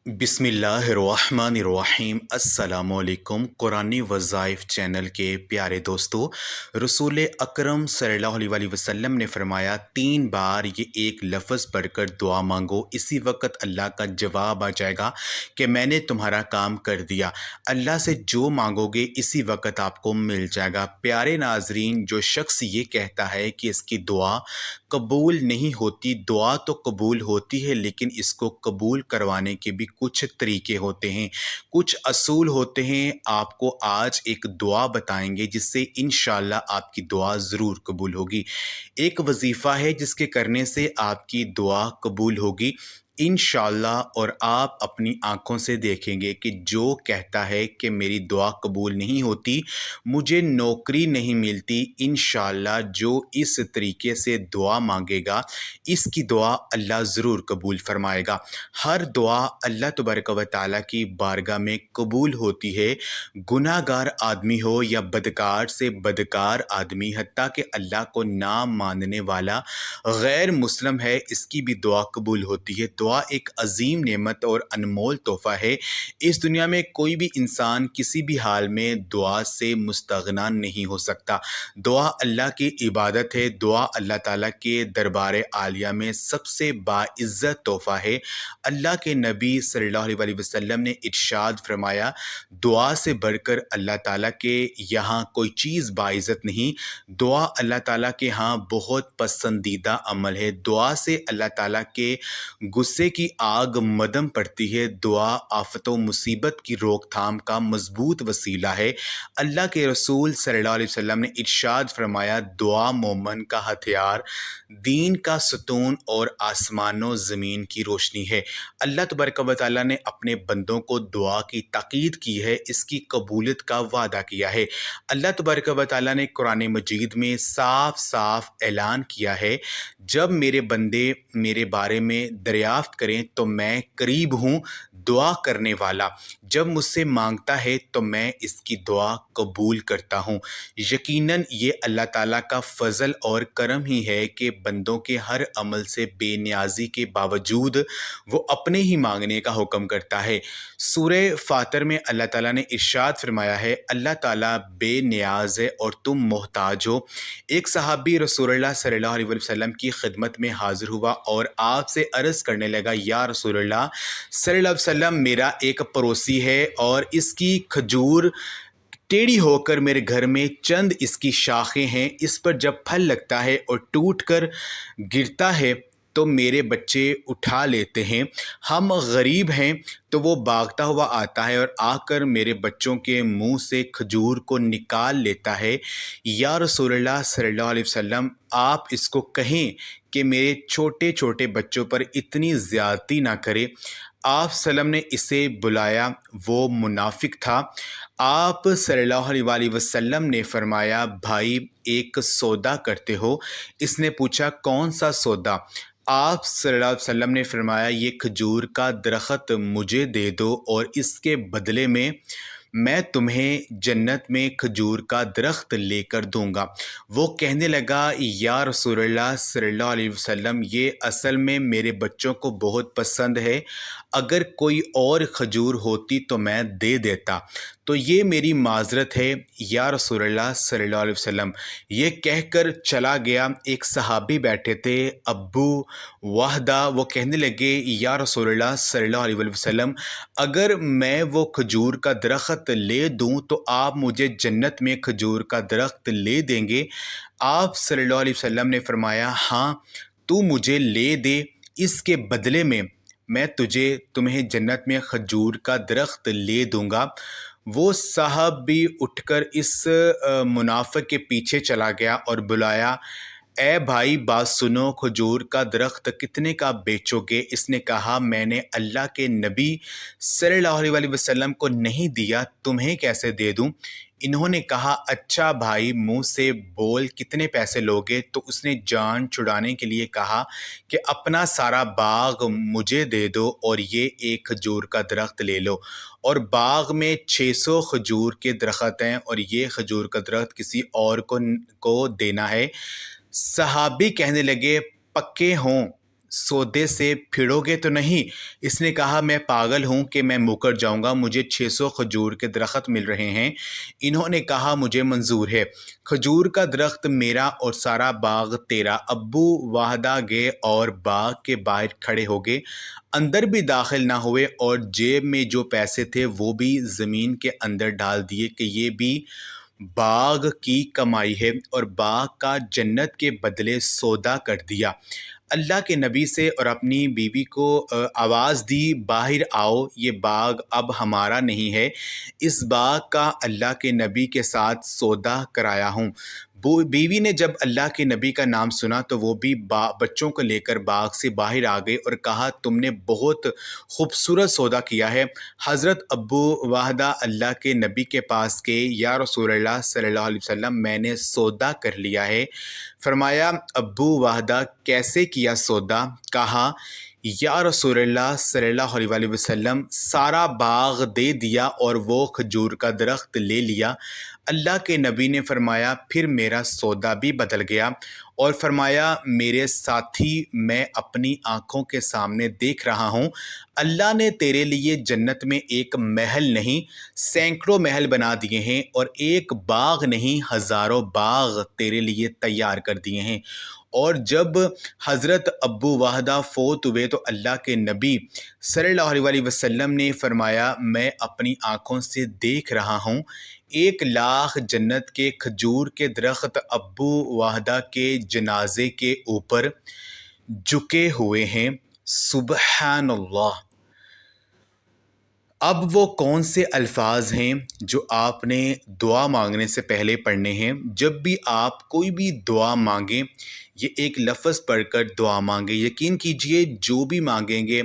बिस्मिल्लाहिर्रहमानिर्रहीम अस्सलामुअलैकुम। कुरानी वज़ाइफ चैनल के प्यारे दोस्तों, रसूल अकरम सल्लल्लाहु अलैहि वसल्लम ने फरमाया 3 बार ये एक लफ्ज़ पढ़कर दुआ मांगो, इसी वक्त अल्लाह का जवाब आ जाएगा कि मैंने तुम्हारा काम कर दिया। अल्लाह से जो मांगोगे इसी वक्त आपको मिल जाएगा। प्यारे नाजरीन, जो शख्स ये कहता है कि इसकी दुआ कबूल नहीं होती, दुआ तो कबूल होती है लेकिन इसको कबूल करवाने के भी कुछ तरीके होते हैं, कुछ असूल होते हैं। आपको आज एक दुआ बताएंगे जिससे इंशाअल्लाह आपकी दुआ ज़रूर कबूल होगी। एक वजीफ़ा है जिसके करने से आपकी दुआ कबूल होगी इंशाअल्लाह, और आप अपनी आँखों से देखेंगे कि जो कहता है कि मेरी दुआ कबूल नहीं होती, मुझे नौकरी नहीं मिलती, इंशाअल्लाह जो इस तरीके से दुआ मांगेगा इसकी दुआ अल्लाह ज़रूर कबूल फरमाएगा। हर दुआ अल्लाह तबारक व तआला की बारगाह में कबूल होती है, गुनाहगार आदमी हो या बदकार से बदकार आदमी, हत्ता कि अल्लाह को ना मानने वाला गैर मुस्लिम है, इसकी भी दुआ कबूल होती है। दुआ एक अजीम नेमत और अनमोल तोहफ़ा है। इस दुनिया में कोई भी इंसान किसी भी हाल में दुआ से मुस्तगना नहीं हो सकता। दुआ अल्लाह की इबादत है। दुआ अल्लाह ताला के दरबार आलिया में सबसे बाइज़्ज़त तोहफ़ा है। अल्लाह के नबी सल्लल्लाहु अलैहि वसल्लम ने इरशाद फरमाया, दुआ से बढ़कर अल्लाह ताला के यहाँ कोई चीज़ बाइज़्ज़त नहीं। दुआ अल्लाह ताला के यहाँ बहुत पसंदीदा अमल है। दुआ से अल्लाह ताला के गुस्से की आग मदम पड़ती है। दुआ आफ़तों मुसीबत की रोकथाम का मजबूत वसीला है। अल्लाह के रसूल सल्लल्लाहु अलैहि वसल्लम ने इरशाद फरमाया, दुआ मोमन का हथियार, दीन का सतून और आसमानों ज़मीन की रोशनी है। अल्लाह तबारक व तआला ने अपने बंदों को दुआ की ताकीद की है, इसकी कबूलियत का वादा किया है। अल्लाह तबारक व तआला ने कुरान मजीद में साफ साफ ऐलान किया है, जब मेरे बंदे मेरे बारे में दरियाफ्त करें तो मैं करीब हूँ, दुआ करने वाला। जब मुझसे मांगता है तो मैं इसकी दुआ कबूल करता हूँ। यकीनन ये अल्लाह ताला का फ़ज़ल और करम ही है कि बंदों के हर अमल से बेनियाजी के बावजूद वो अपने ही मांगने का हुक्म करता है। सूरह फातिर में अल्लाह ताला ने इरशाद फरमाया है, अल्लाह ताला बेनियाज है और तुम मोहताज हो। एक सहाबी रसूलुल्लाह सल्लल्लाहु अलैहि वसल्लम की खिदमत में हाजिर हुआ और आपसे अर्ज़ करने लगा, या रसूलुल्लाह सल्लल्लाहु अलैहि वसल्लम, मेरा एक पड़ोसी है और इसकी खजूर टेढ़ी होकर मेरे घर में चंद इसकी शाखें हैं, इस पर जब फल लगता है और टूट कर गिरता है तो मेरे बच्चे उठा लेते हैं। हम गरीब हैं तो वो भागता हुआ आता है और आकर मेरे बच्चों के मुंह से खजूर को निकाल लेता है। या रसूलुल्लाह सल्लल्लाहु अलैहि वसल्लम, आप इसको कहें कि मेरे छोटे छोटे बच्चों पर इतनी ज़्यादती ना करे। आप सल्लम ने इसे बुलाया, वो मुनाफिक था। आप सल्लल्लाहु अलैहि वसल्लम ने फरमाया, भाई एक सौदा करते हो? इसने पूछा, कौन सा सौदा? आप सल्लल्लाहु अलैहि वसल्लम ने फरमाया, ये खजूर का दरख्त मुझे दे दो और इसके बदले में मैं तुम्हें जन्नत में खजूर का दरख्त लेकर दूंगा। वो कहने लगा, या रसूलुल्लाह सल्लल्लाहु अलैहि वसल्लम, ये असल में मेरे बच्चों को बहुत पसंद है, अगर कोई और खजूर होती तो मैं दे देता, तो ये मेरी माजरत है या रसूलुल्लाह सल्लल्लाहु अलैहि वसल्लम। ये कहकर चला गया। एक सहाबी बैठे थे, अब्बू वाहदा, वो कहने लगे, या रसूलुल्लाह सल्लल्लाहु अलैहि वसल्लम, अगर मैं वो खजूर का दरख्त ले दूं तो आप मुझे जन्नत में खजूर का दरख्त ले देंगे? आप सल्लल्लाहु अलैहि वसल्लम ने फरमाया, हाँ, तू मुझे ले दे, इसके बदले में मैं तुम्हें जन्नत में खजूर का दरख्त ले दूंगा। वो साहब भी उठकर इस मुनाफिक के पीछे चला गया और बुलाया, ए भाई बात सुनो, खजूर का दरख्त कितने का बेचोगे? इसने कहा, मैंने अल्लाह के नबी सल्लल्लाहु अलैहि वसल्लम को नहीं दिया, तुम्हें कैसे दे दूं? इन्होंने कहा, अच्छा भाई मुंह से बोल, कितने पैसे लोगे? तो उसने जान छुड़ाने के लिए कहा कि अपना सारा बाग मुझे दे दो और ये एक खजूर का दरख्त ले लो। और बाग में 600 खजूर के दरख्त हैं और ये खजूर का दरख्त किसी और को देना है। सहाबी कहने लगे, पक्के हों सौदे से फिरोगे तो नहीं? इसने कहा, मैं पागल हूँ कि मैं मुकर जाऊँगा, मुझे 600 खजूर के दरख्त मिल रहे हैं। इन्होंने कहा, मुझे मंजूर है, खजूर का दरख्त मेरा और सारा बाग तेरा। अब्बू वाहदा गए और बाग के बाहर खड़े हो गए, अंदर भी दाखिल ना हुए और जेब में जो पैसे थे वो भी ज़मीन के अंदर डाल दिए कि ये भी बाग की कमाई है, और बाग का जन्नत के बदले सौदा कर दिया। अल्लाह के नबी से और अपनी बीवी को आवाज़ दी, बाहर आओ, ये बाग अब हमारा नहीं है, इस बाग का अल्लाह के नबी के साथ सौदा कराया हूँ। वो बीवी ने जब अल्लाह के नबी का नाम सुना तो वो भी बच्चों को लेकर बाग से बाहर आ गई और कहा, तुमने बहुत खूबसूरत सौदा किया है। हज़रत अब्बू वाहदा अल्लाह के नबी के पास के, या रसूलल्लाह सल्लल्लाहु अलैहि वसल्लम, मैंने सौदा कर लिया है। फरमाया, अब्बू वाहदा कैसे किया सौदा? कहा, या रसूलल्लाह सल्लल्लाहु अलैहि वसल्लम, सारा बाग दे दिया और वो खजूर का दरख्त ले लिया। अल्लाह के नबी ने फरमाया, फिर मेरा सौदा भी बदल गया, और फरमाया, मेरे साथी, मैं अपनी आँखों के सामने देख रहा हूँ, अल्लाह ने तेरे लिए जन्नत में एक महल नहीं सैकड़ों महल बना दिए हैं, और एक बाग नहीं हज़ारों बाग तेरे लिए तैयार कर दिए हैं। और जब हज़रत अब्बू वाहदा फ़ौत हुए तो अल्लाह के नबी सल्लल्लाहु अलैहि वसल्लम ने फरमाया, मैं अपनी आँखों से देख रहा हूँ, 1 लाख जन्नत के खजूर के दरख्त अब्बू वाहदा के जनाजे के ऊपर झुके हुए हैं। सुबहान अल्लाह। अब वो कौन से अल्फाज हैं जो आपने दुआ मांगने से पहले पढ़ने हैं? जब भी आप कोई भी दुआ मांगें, ये एक लफ्ज़ पढ़कर दुआ मांगें। यकीन कीजिए, जो भी मांगेंगे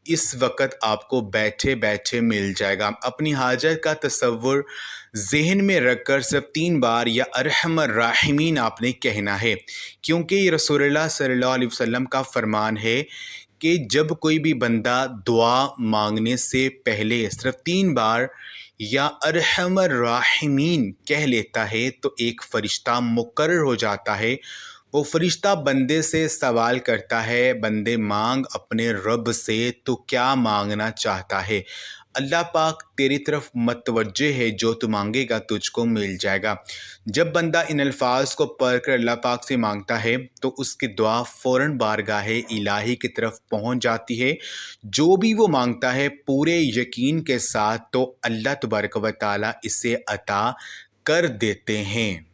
इस वक्त आपको बैठे बैठे मिल जाएगा। अपनी हाजत का तसव्वुर ज़हन में रखकर सिर्फ 3 बार या अरहमर राहिमीन आपने कहना है, क्योंकि ये रसूलुल्लाह सल्लल्लाहु अलैहि वसल्लम का फरमान है कि जब कोई भी बंदा दुआ मांगने से पहले सिर्फ 3 बार या अरहमर राहिमीन कह लेता है तो एक फ़रिश्ता मुकर्रर हो जाता है। वो फ़रिश्ता बंदे से सवाल करता है, बंदे मांग अपने रब से, तो क्या मांगना चाहता है? अल्लाह पाक तेरी तरफ मतवज्जे है, जो तू मांगेगा तुझको मिल जाएगा। जब बंदा इन अल्फाज को पढ़कर अल्लाह पाक से मांगता है तो उसकी दुआ फ़ौरन बारगाहे इलाही की तरफ पहुंच जाती है। जो भी वो मांगता है पूरे यकीन के साथ, तो अल्लाह तबारक व तआला इसे अता कर देते हैं।